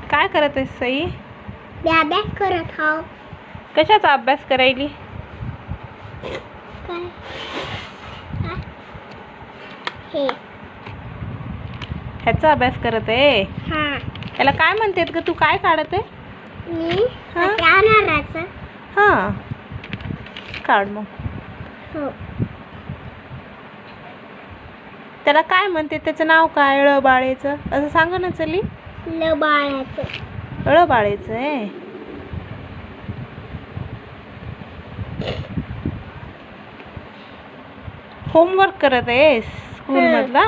काय करत आहेस सई? मी अभ्यास करत आहो. कशाचा अभ्यास करायली? काय हे ह्याचा अभ्यास करत आहे. हां याला काय म्हणतात ग? तू काय काढत आहे? मी हा? अनारचं. हां काढ मग. हो त्याला काय म्हणते? त्याचं नाव काय? ळबाळेचं असं सांग ना चली. लबाळाचं. ळबाळेचं आहे. होमवर्क करत आहेस स्कूल मधला?